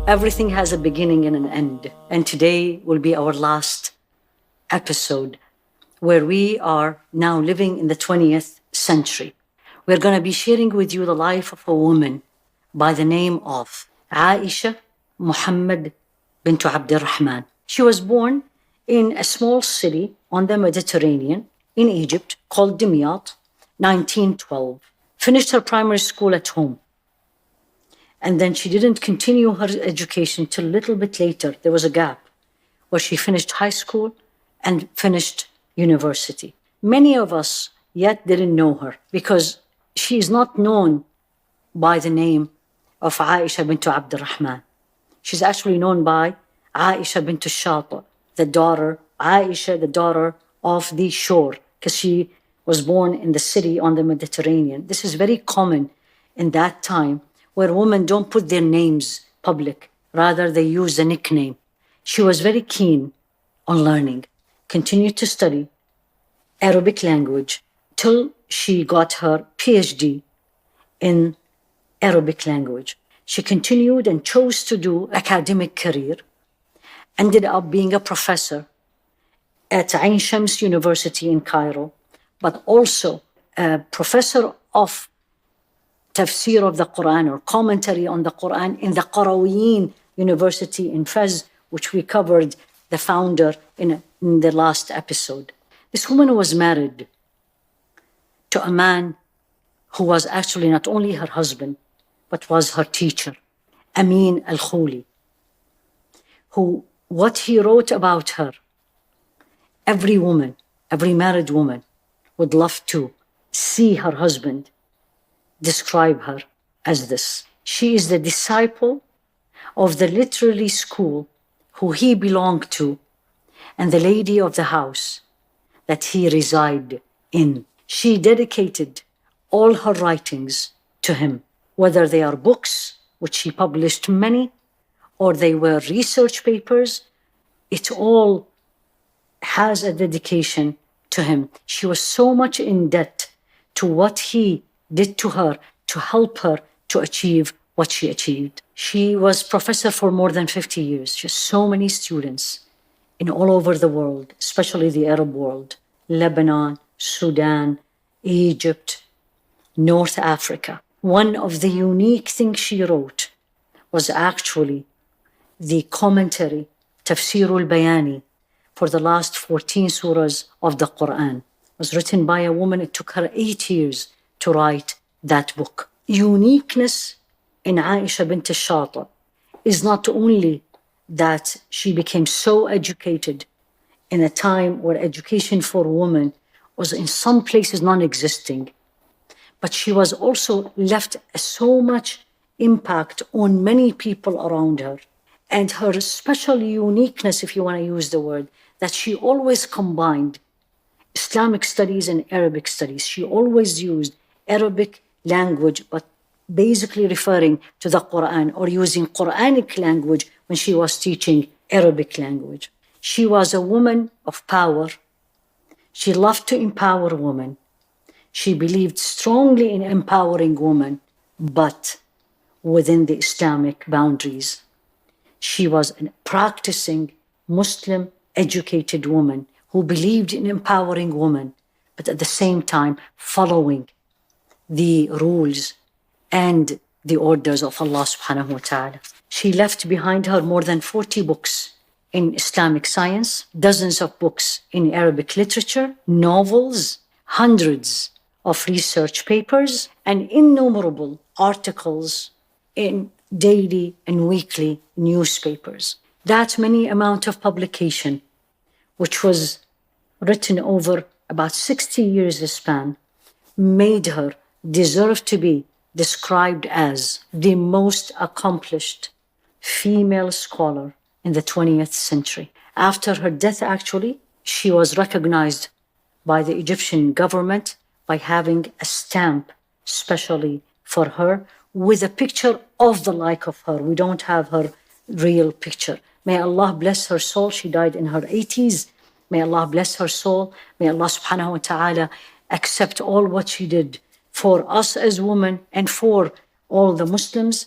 Everything has a beginning and an end. And today will be our last episode where we are now living in the 20th century. We're going to be sharing with you the life of a woman by the name of Aisha Mohammed bint Abd Al Rahman. She was born in a small city on the Mediterranean in Egypt called Dimyat, 1912. Finished her primary school at home. And then she didn't continue her education till a little bit later. There was a gap where she finished high school and finished university. Many of us yet didn't know her because she is not known by the name of Aisha bint Abd Al Rahman. She's actually known by Aisha bint Shata, the daughter, Aisha, the daughter of the shore, because she was born in the city on the Mediterranean. This is very common in that time where women don't put their names public. Rather, they use a nickname. She was very keen on learning, continued to study Arabic language till she got her PhD in Arabic language. She continued and chose to do academic career, ended up being a professor at Ain Shams University in Cairo, but also a professor of tafsir of the Quran or commentary on the Quran in the Qarawiyyin University in Fez, which we covered the founder in the last episode. This woman was married to a man who was actually not only her husband, but was her teacher, Amin al-Khuli, who, what he wrote about her, every woman, every married woman would love to see her husband describe her as this. She is the disciple of the literary school who he belonged to and the lady of the house that he resided in. She dedicated all her writings to him, whether they are books, which she published many, or they were research papers. It all has a dedication to him. She was so much in debt to what he did to her to help her to achieve what she achieved. She was professor for more than 50 years. She has so many students in all over the world, especially the Arab world, Lebanon, Sudan, Egypt, North Africa. One of the unique things she wrote was actually the commentary, Tafsirul Bayani, for the last 14 surahs of the Quran. It was written by a woman. It took her 8 years to write that book. Uniqueness in Aisha bint Shata is not only that she became so educated in a time where education for women was in some places non-existing, but she was also left so much impact on many people around her. And her special uniqueness, if you want to use the word, that she always combined Islamic studies and Arabic studies. She always used Arabic language, but basically referring to the Quran or using Quranic language when she was teaching Arabic language. She was a woman of power. She loved to empower women. She believed strongly in empowering women, but within the Islamic boundaries. She was a practicing Muslim educated woman who believed in empowering women, but at the same time following the rules and the orders of Allah subhanahu wa ta'ala. She left behind her more than 40 books in Islamic science, dozens of books in Arabic literature, novels, hundreds of research papers, and innumerable articles in daily and weekly newspapers. That many amount of publication, which was written over about 60 years span, made her deserve to be described as the most accomplished female scholar in the 20th century. After her death, actually, she was recognized by the Egyptian government by having a stamp specially for her with a picture of the like of her. We don't have her real picture. May Allah bless her soul. She died in her 80s. May Allah bless her soul. May Allah subhanahu wa ta'ala accept all what she did for us as women and for all the Muslims